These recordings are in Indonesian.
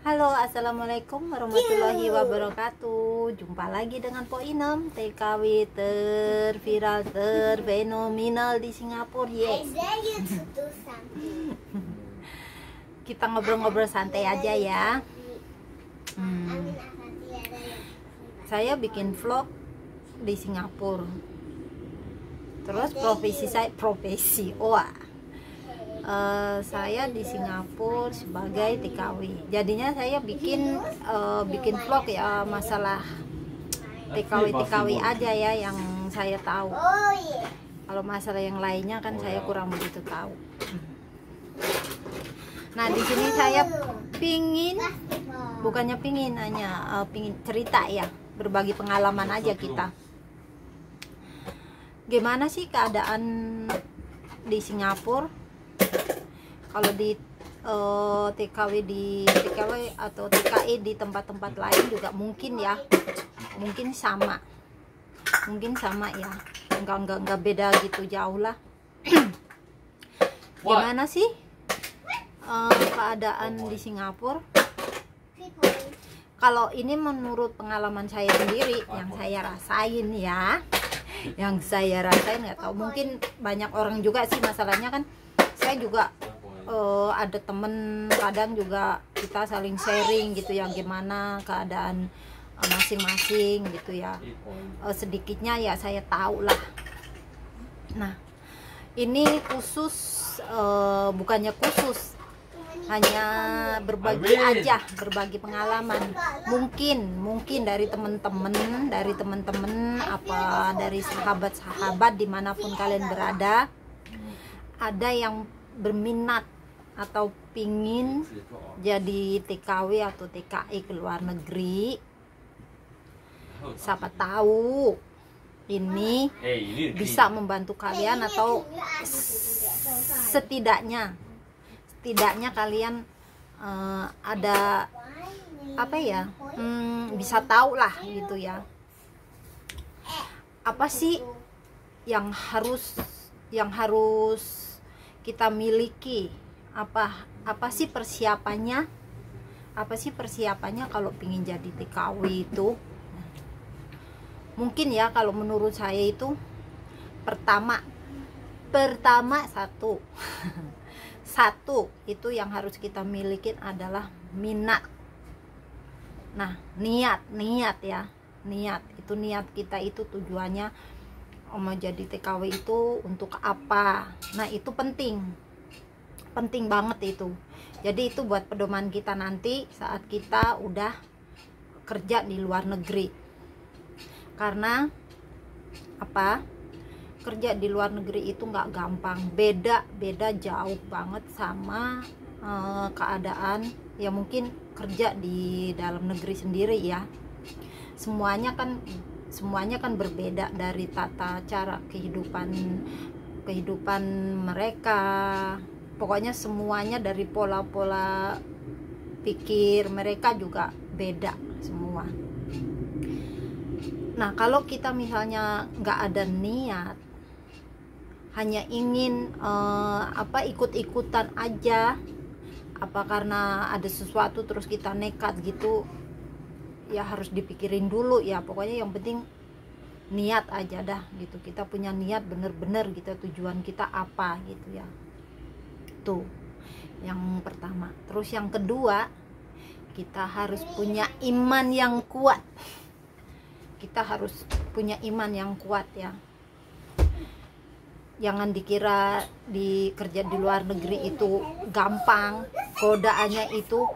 Halo, assalamualaikum warahmatullahi wabarakatuh. Jumpa lagi dengan Po Inem, TKW terviral, terfenomenal di Singapura. Yes. Kita ngobrol-ngobrol santai aja ya. Saya bikin vlog di Singapura. Terus saya di Singapura sebagai TKW. Jadinya saya bikin vlog ya, masalah TKW aja ya yang saya tahu. Kalau masalah yang lainnya kan saya kurang begitu tahu. Nah, di sini saya hanya pingin cerita ya, berbagi pengalaman aja kita. Gimana sih keadaan di Singapura? Kalau di TKW atau TKI di tempat-tempat lain juga mungkin ya, mungkin sama ya, enggak beda gitu jauh lah. Gimana sih keadaan di Singapura? Kalau ini menurut pengalaman saya sendiri, yang saya rasain ya, nggak tahu, mungkin banyak orang juga sih. Masalahnya kan saya juga ada temen, kadang juga kita saling sharing gitu ya, gimana keadaan masing-masing gitu ya. Sedikitnya ya saya tahu lah. Nah, ini bukannya khusus, hanya berbagi aja, berbagi pengalaman. Mungkin dari teman-teman apa dari sahabat-sahabat dimanapun kalian berada, ada yang berminat atau pingin jadi TKW atau TKI ke luar negeri. Siapa tahu ini bisa membantu kalian, atau setidaknya kalian ada apa ya, bisa tahu lah gitu ya, apa sih yang harus kita miliki, apa sih persiapannya kalau pingin jadi TKW itu. Mungkin ya, kalau menurut saya itu pertama satu itu yang harus kita miliki adalah minat. Nah, niat ya, niat kita itu tujuannya mau jadi TKW itu untuk apa. Nah, itu penting banget itu. Jadi itu buat pedoman kita nanti saat kita udah kerja di luar negeri. Karena apa, kerja di luar negeri itu nggak gampang, beda jauh banget sama keadaan ya mungkin kerja di dalam negeri sendiri ya. Semuanya kan berbeda, dari tata cara kehidupan mereka, pokoknya semuanya, dari pola pikir mereka juga beda semua. Nah, kalau kita misalnya nggak ada niat, hanya ingin ikut-ikutan aja, apa karena ada sesuatu terus kita nekat gitu ya, harus dipikirin dulu ya. Pokoknya yang penting niat aja dah gitu. Kita punya niat bener-bener gitu, tujuan kita apa gitu ya. Tuh yang pertama. Terus yang kedua, kita harus punya iman yang kuat. Ya. Jangan dikira kerja di luar negeri itu gampang. Godaannya itu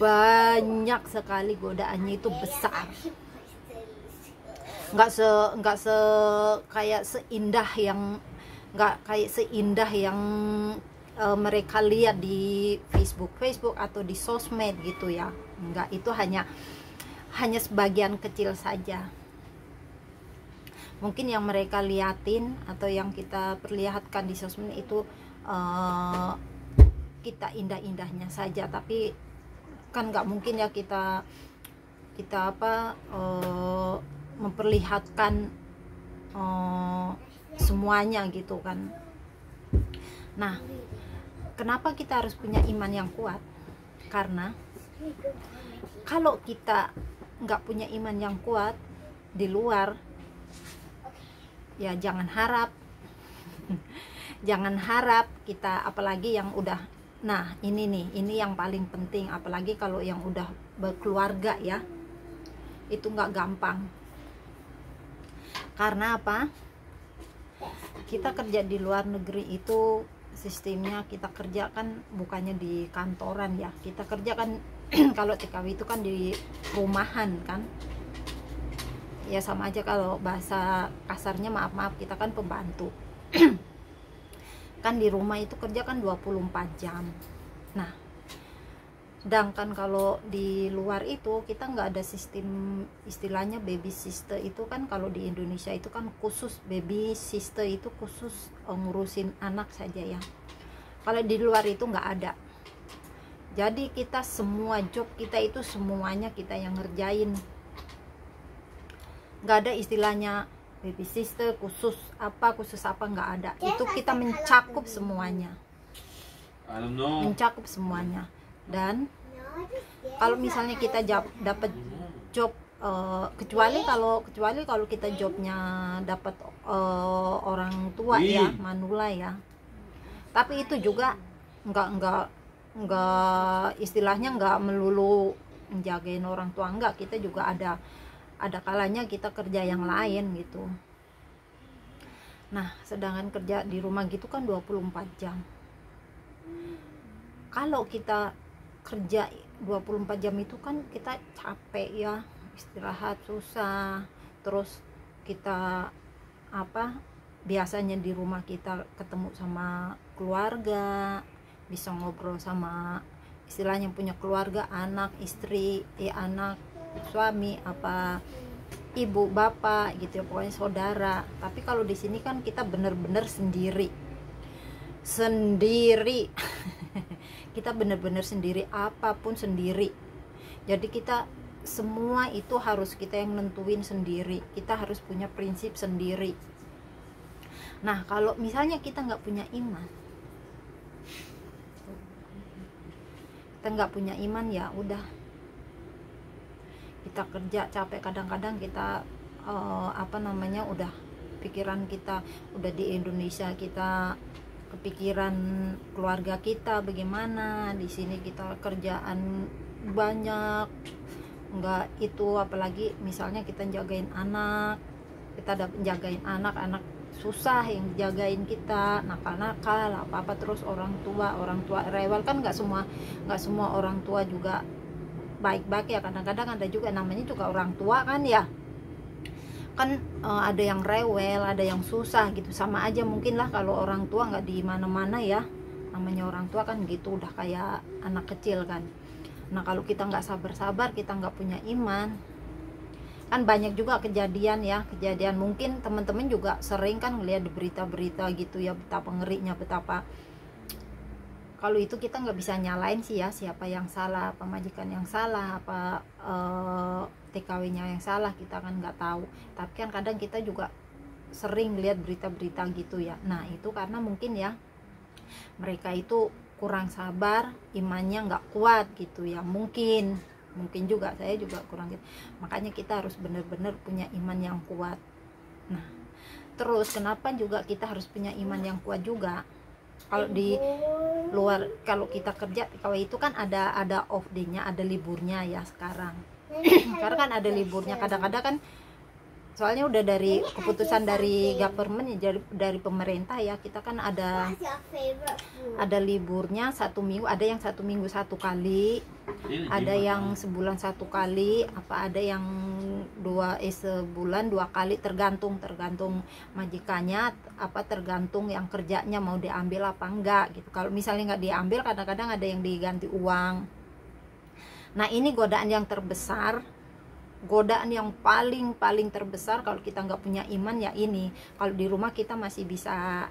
banyak sekali, godaannya itu besar. Nggak kayak seindah yang mereka lihat di Facebook atau di sosmed gitu ya. Enggak, itu hanya sebagian kecil saja. Mungkin yang mereka liatin atau yang kita perlihatkan di sosmed itu kita indah-indahnya saja, tapi kan nggak mungkin ya kita memperlihatkan semuanya gitu kan. Nah, kenapa kita harus punya iman yang kuat? Karena Kalau kita nggak punya iman yang kuat di luar, ya jangan harap jangan harap kita, apalagi yang udah, nah ini nih, ini yang paling penting, apalagi kalau yang udah berkeluarga ya, itu nggak gampang. Karena apa? Kita kerja di luar negeri itu sistemnya, kita kerja kan bukannya di kantoran ya, kita kerja kan kalau TKW itu kan di rumahan kan ya, sama aja kalau bahasa kasarnya, maaf kita kan pembantu kan di rumah itu kerja kan 24 jam. Nah sedangkan kalau di luar itu kita nggak ada sistem, istilahnya baby sister itu kan, kalau di Indonesia itu kan khusus baby sister itu khusus ngurusin anak saja ya, kalau di luar itu nggak ada. Jadi kita semua job kita itu semuanya kita yang ngerjain, nggak ada istilahnya baby sister khusus apa nggak ada. Itu kita mencakup semuanya, mencakup semuanya. Dan kalau misalnya kita dapat job, kecuali kalau kita jobnya dapat orang tua ya, manula ya, tapi itu juga nggak istilahnya nggak melulu menjagain orang tua, enggak, kita juga ada kalanya kita kerja yang lain gitu. Nah sedangkan kerja di rumah gitu kan 24 jam. Kalau kita kerja 24 jam itu kan kita capek ya, istirahat susah, terus kita biasanya di rumah kita ketemu sama keluarga, bisa ngobrol sama istilahnya punya keluarga, anak, istri, anak, suami, ibu, bapak gitu ya, pokoknya saudara. Tapi kalau di sini kan kita bener-bener sendiri kita bener-bener sendiri, apapun sendiri. Jadi kita semua itu harus kita yang nentuin sendiri, kita harus punya prinsip sendiri. Nah kalau misalnya kita nggak punya iman, ya udah, kita kerja capek, kadang-kadang kita udah pikiran kita udah di Indonesia, kita kepikiran keluarga kita bagaimana, di sini kita kerjaan banyak, enggak itu, apalagi misalnya kita jagain anak, jagain anak susah yang jagain kita, nakal-nakal apa terus orang tua rewel kan. Nggak semua orang tua juga baik-baik ya, kadang-kadang ada juga namanya juga orang tua kan ya kan, ada yang rewel, ada yang susah gitu. Sama aja mungkin lah kalau orang tua nggak di mana-mana ya, namanya orang tua kan gitu, udah kayak anak kecil kan. Nah kalau kita nggak sabar-sabar, kita nggak punya iman, kan banyak juga kejadian mungkin teman-teman juga sering kan ngeliat di berita-berita gitu ya, betapa ngerinya, betapa. Kalau itu kita nggak bisa nyalain sih ya, siapa yang salah, apa majikan yang salah, apa TKW-nya yang salah, kita kan nggak tahu. Tapi kan kadang kita juga sering lihat berita-berita gitu ya. Nah itu karena mungkin ya mereka itu kurang sabar, imannya nggak kuat gitu ya, mungkin juga, saya juga kurang gitu. Makanya kita harus benar-benar punya iman yang kuat. Nah terus kenapa juga kita harus punya iman yang kuat juga? Kalau di luar, kalau kita kerja kalau itu kan ada off day-nya, ada liburnya ya sekarang. Karena kan ada liburnya, kadang-kadang kan soalnya udah dari keputusan dari government ya, dari pemerintah ya, kita kan ada liburnya 1 minggu, ada yang 1 minggu 1 kali, ada yang sebulan 1 kali, ada yang sebulan 2 kali, tergantung majikannya, tergantung yang kerjanya mau diambil apa enggak gitu. Kalau misalnya nggak diambil, kadang-kadang ada yang diganti uang. Nah ini godaan yang terbesar, godaan yang paling terbesar kalau kita nggak punya iman ya ini. Kalau di rumah kita masih bisa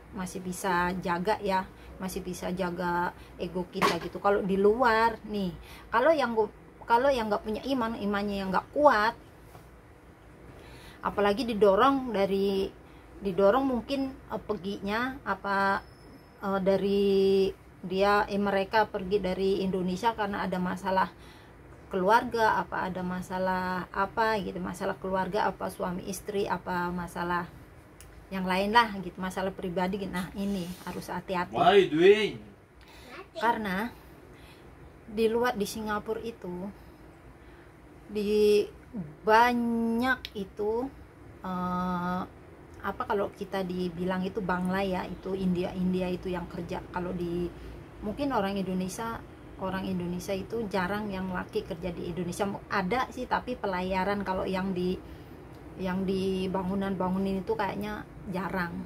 jaga ya, masih bisa jaga ego kita gitu. Kalau di luar nih, kalau yang nggak punya imannya yang nggak kuat, apalagi didorong mungkin perginya dari mereka pergi dari Indonesia karena ada masalah keluarga, apa ada masalah apa gitu, masalah keluarga, apa suami istri, apa masalah yang lain lah gitu, masalah pribadi gitu. Nah ini harus hati-hati karena di luar di Singapura itu di banyak itu apa kalau kita dibilang itu Bangla ya, itu India itu yang kerja. Kalau di mungkin orang Indonesia itu jarang yang laki kerja di Indonesia, ada sih tapi pelayaran. Kalau yang di bangunan itu kayaknya jarang.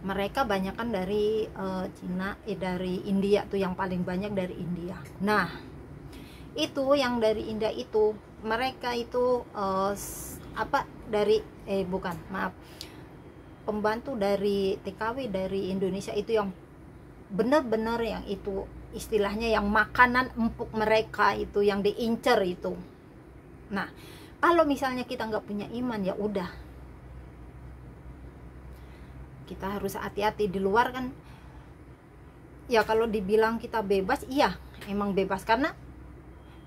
Mereka banyakan dari Cina, dari India tuh yang paling banyak dari India. Nah itu yang dari India itu mereka itu pembantu dari TKW dari Indonesia itu yang benar-benar yang itu istilahnya yang makanan empuk mereka itu yang diincer itu. Nah kalau misalnya kita nggak punya iman, ya udah, kita harus hati-hati. Di luar kan ya kalau dibilang kita bebas, iya emang bebas. Karena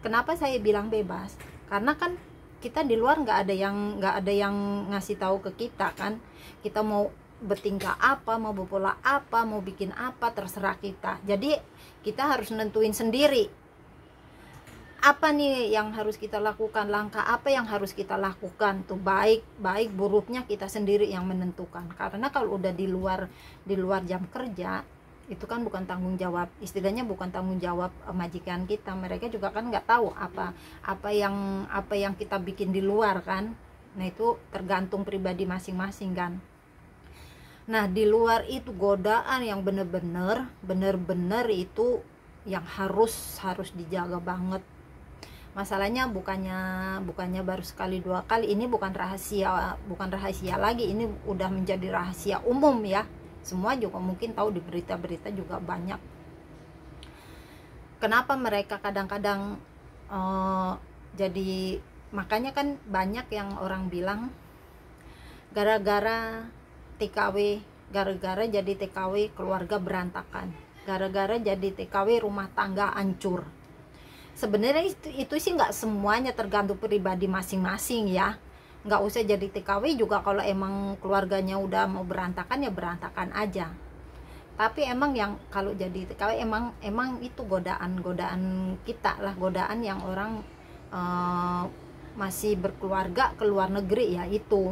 kenapa saya bilang bebas, karena kan kita di luar nggak ada yang ngasih tahu ke kita kan. Kita mau bertingkah apa, mau berpola apa, mau bikin apa, terserah kita. Jadi kita harus nentuin sendiri apa nih yang harus kita lakukan, langkah apa yang harus kita lakukan tuh, baik buruknya kita sendiri yang menentukan. Karena kalau udah di luar jam kerja itu kan bukan tanggung jawab, istilahnya bukan tanggung jawab majikan kita. Mereka juga kan nggak tahu apa yang kita bikin di luar kan. Nah itu tergantung pribadi masing-masing kan. Nah di luar itu godaan yang bener-bener itu yang harus dijaga banget. Masalahnya bukannya baru sekali dua kali, ini bukan rahasia lagi, ini udah menjadi rahasia umum ya. Semua juga mungkin tahu, di berita-berita juga banyak. Kenapa mereka kadang-kadang jadi, makanya kan banyak yang orang bilang gara-gara jadi TKW keluarga berantakan, gara-gara jadi TKW rumah tangga hancur. Sebenarnya itu sih nggak semuanya, tergantung pribadi masing-masing ya. Nggak usah jadi TKW juga, kalau emang keluarganya udah mau berantakan ya berantakan aja. Tapi emang yang kalau jadi TKW emang itu godaan kita lah, godaan yang orang masih berkeluarga ke luar negeri ya itu.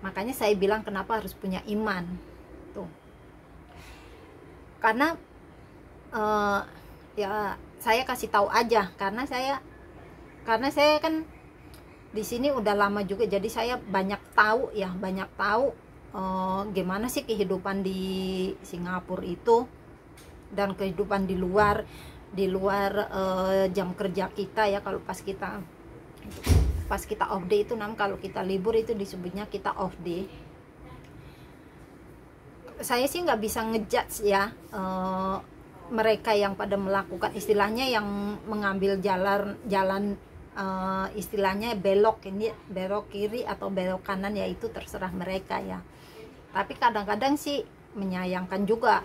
Makanya saya bilang kenapa harus punya iman tuh. Karena ya saya kasih tahu aja, karena saya kan di sini udah lama juga, jadi saya banyak tahu gimana sih kehidupan di Singapura itu dan kehidupan di luar jam kerja kita ya. Kalau pas kita off day itu kalau kita libur itu disebutnya kita off day. Saya sih nggak bisa ngejudge ya mereka yang pada melakukan, istilahnya yang mengambil jalan istilahnya belok kiri atau belok kanan, ya itu terserah mereka ya. Tapi kadang-kadang sih menyayangkan juga,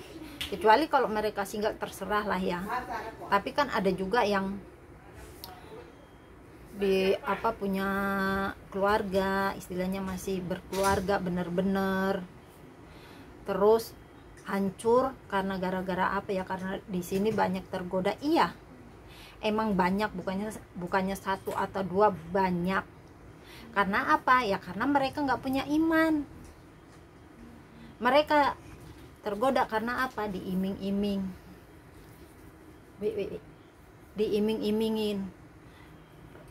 kecuali kalau mereka sih nggak, terserah lah ya. Tapi kan ada juga yang punya keluarga, istilahnya masih berkeluarga bener-bener, terus hancur karena gara-gara apa ya, karena di sini banyak tergoda. Iya emang banyak, bukannya satu atau dua, banyak. Karena apa ya, karena mereka nggak punya iman. Mereka tergoda karena apa, diiming-imingin.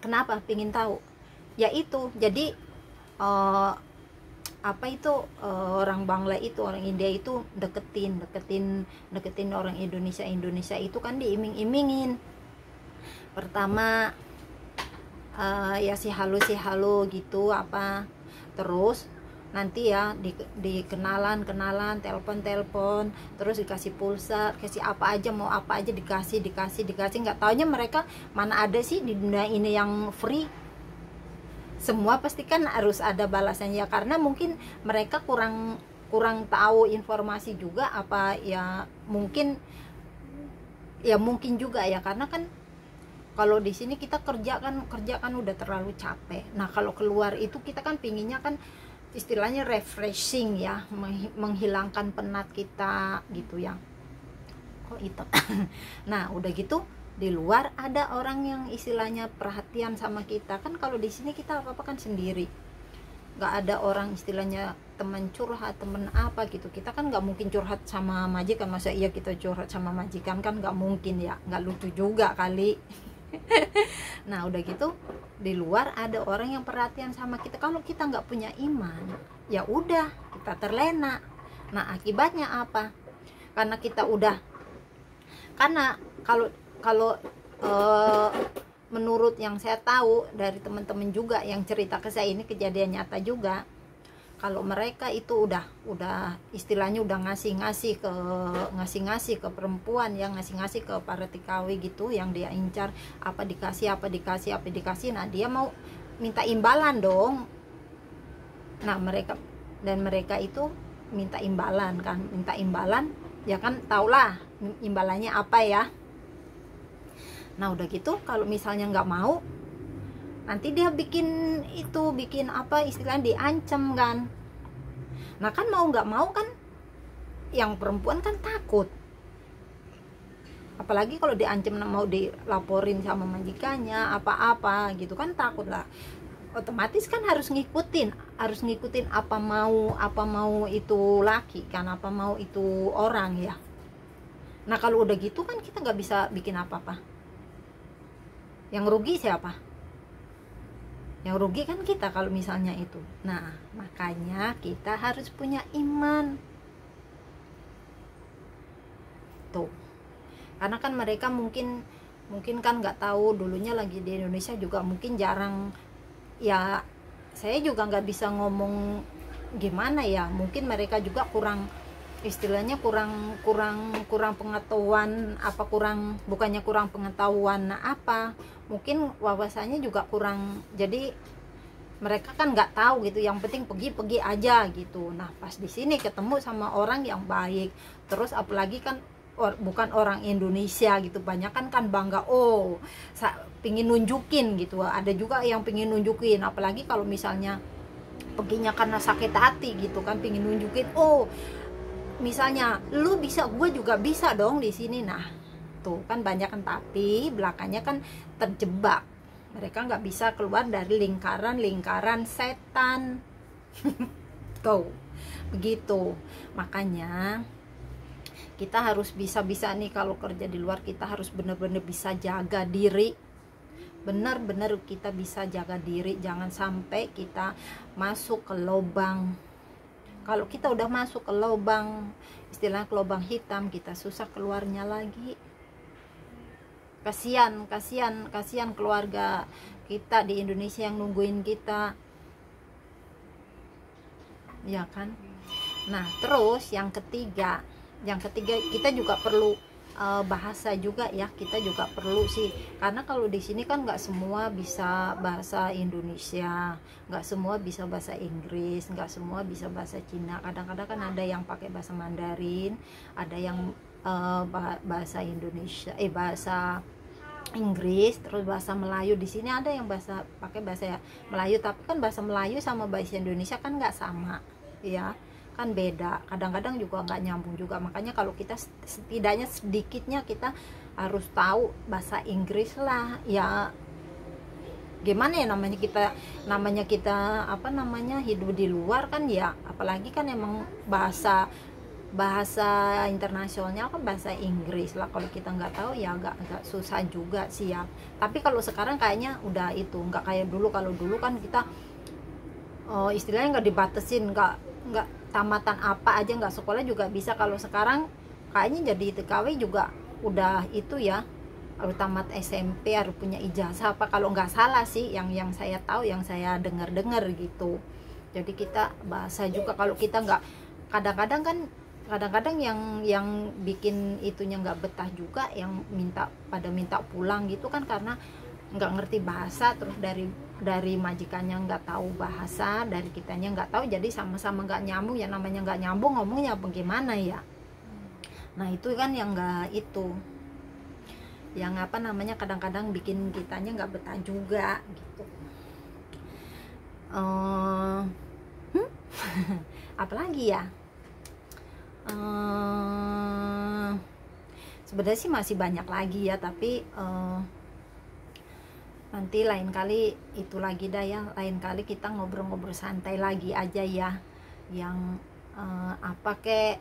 Kenapa? Pingin tahu ya itu. Jadi orang Bangla itu, orang India itu deketin orang Indonesia itu kan diiming-imingin. Pertama ya si halo gitu apa, terus nanti ya dikenalan, telepon, terus dikasih pulsa, kasih apa aja, mau apa aja dikasih. Nggak taunya mereka mana ada sih di dunia ini yang free. Semua pasti kan harus ada balasannya, karena mungkin mereka kurang tahu informasi juga apa ya, mungkin juga ya, karena kan Kalau di sini kita kerja kan udah terlalu capek. Nah kalau keluar itu kita kan pinginnya kan istilahnya refreshing ya, menghilangkan penat kita gitu ya. Kok itu nah udah gitu di luar ada orang yang istilahnya perhatian sama kita. Kan kalau di sini kita apa-apa kan sendiri, nggak ada orang istilahnya teman curhat, teman apa gitu. Kita kan nggak mungkin curhat sama majikan, masa iya kita curhat sama majikan, kan nggak mungkin ya, nggak lucu juga kali. Nah udah gitu di luar ada orang yang perhatian sama kita. Kalau kita nggak punya iman, ya udah kita terlena. Nah akibatnya apa? Karena kita udah, karena kalau menurut yang saya tahu dari teman-teman juga yang cerita ke saya, ini kejadian nyata juga. Kalau mereka itu udah istilahnya udah ngasih ke perempuan, yang ngasih ke para TKW gitu, yang dia incar apa dikasih, nah dia mau minta imbalan dong. Nah mereka itu minta imbalan ya kan, taulah imbalannya apa ya. Nah udah gitu kalau misalnya nggak mau, nanti dia bikin apa istilahnya diancam kan. Nah kan mau nggak mau kan yang perempuan kan takut, apalagi kalau diancam mau dilaporin sama majikannya apa-apa gitu kan, takut lah. Otomatis kan harus ngikutin apa mau itu laki kan, apa mau itu orang ya. Nah kalau udah gitu kan kita nggak bisa bikin apa-apa. Yang rugi siapa? Yang rugi kan kita kalau misalnya itu. Nah makanya kita harus punya iman tuh. Karena kan mereka mungkin kan nggak tahu, dulunya lagi di Indonesia juga mungkin jarang ya. Saya juga nggak bisa ngomong gimana ya, mungkin mereka juga kurang istilahnya kurang pengetahuan apa, bukannya kurang pengetahuan, nah apa, mungkin wawasannya juga kurang, jadi mereka kan nggak tahu gitu, yang penting pergi aja gitu. Nah pas di sini ketemu sama orang yang baik, terus apalagi kan bukan orang Indonesia gitu, banyak kan bangga, pingin nunjukin gitu, ada juga yang pingin nunjukin, apalagi kalau misalnya perginya karena sakit hati gitu kan, pingin nunjukin, misalnya lu bisa, gue juga bisa dong di sini. Nah tuh kan banyak kan, tapi belakangnya kan terjebak, mereka nggak bisa keluar dari lingkaran setan. Tuh begitu. Makanya kita harus bisa nih kalau kerja di luar, kita harus bener-bener bisa jaga diri, bener-bener kita bisa jaga diri, jangan sampai kita masuk ke lubang. Kalau kita udah masuk ke lubang, istilahnya ke lubang hitam, kita susah keluarnya lagi. Kasihan keluarga kita di Indonesia yang nungguin kita, ya kan. Nah terus yang ketiga kita juga perlu bahasa juga ya, kita juga perlu sih, karena kalau di sini kan nggak semua bisa bahasa Indonesia, nggak semua bisa bahasa Inggris, nggak semua bisa bahasa Cina, kadang-kadang kan ada yang pakai bahasa Mandarin, ada yang bahasa Indonesia, bahasa Inggris, terus bahasa Melayu. Di sini ada yang pakai bahasa Melayu, tapi kan bahasa Melayu sama bahasa Indonesia kan nggak sama ya, kan beda, kadang-kadang juga nggak nyambung juga. Makanya kalau kita setidaknya sedikitnya kita harus tahu bahasa Inggris lah ya. Gimana ya, namanya kita apa namanya hidup di luar kan ya, apalagi kan emang bahasa internasionalnya kan bahasa Inggris lah. Kalau kita nggak tahu ya agak susah juga sih ya. Tapi kalau sekarang kayaknya udah itu nggak kayak dulu. Kalau dulu kan kita istilahnya nggak dibatesin, nggak tamatan apa aja, nggak sekolah juga bisa. Kalau sekarang kayaknya jadi TKW juga udah itu ya, harus tamat SMP, harus punya ijazah apa, kalau nggak salah sih, yang saya tahu, yang saya dengar gitu. Jadi kita bahasa juga, kalau kita nggak, kadang-kadang yang bikin itunya nggak betah juga, yang minta pulang gitu kan, karena nggak ngerti bahasa, terus dari majikannya nggak tahu bahasa, dari kitanya nggak tahu, jadi sama-sama nggak nyambung ya. Namanya nggak nyambung ngomongnya bagaimana ya. Nah itu kan yang nggak itu yang apa namanya kadang-kadang bikin kitanya nggak betah juga gitu. Apalagi ya, sebenarnya sih masih banyak lagi ya, tapi nanti lain kali itu lagi dah ya, lain kali kita ngobrol-ngobrol santai lagi aja ya, yang apa kek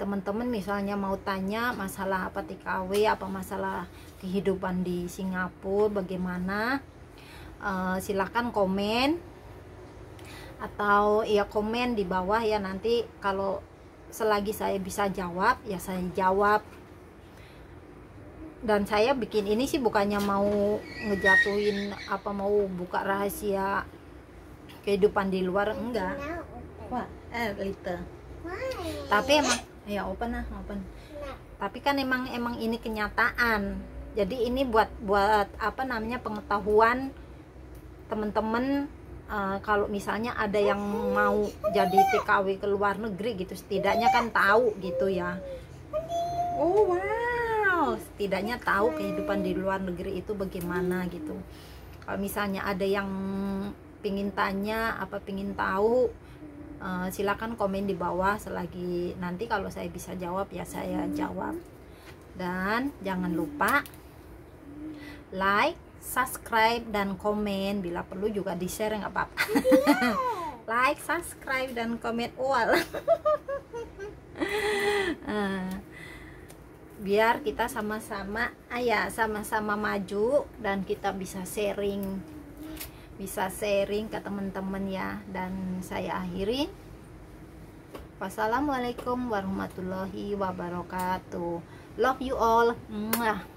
teman-teman misalnya mau tanya masalah apa TKW, apa masalah kehidupan di Singapura bagaimana, silahkan komen atau ya komen di bawah ya, nanti kalau selagi saya bisa jawab ya saya jawab. Dan saya bikin ini sih bukannya mau ngejatuhin apa, mau buka rahasia kehidupan di luar, enggak. Wah, Lita. Tapi emang ya open. Tapi kan emang ini kenyataan. Jadi ini buat apa namanya pengetahuan teman-teman, kalau misalnya ada yang mau jadi TKW ke luar negeri gitu, setidaknya kan tahu gitu ya. Oh wow, setidaknya tahu kehidupan di luar negeri itu bagaimana gitu. Kalau misalnya ada yang pingin tanya apa, pingin tahu, silakan komen di bawah. Selagi nanti kalau saya bisa jawab ya saya jawab. Dan jangan lupa like, subscribe, dan komen. Bila perlu juga di share, nggak apa-apa. Like, subscribe, dan komen all. Biar kita sama-sama sama-sama maju dan kita bisa sharing ke teman-teman ya. Dan saya akhiri, wassalamualaikum warahmatullahi wabarakatuh. Love you all. Mwah.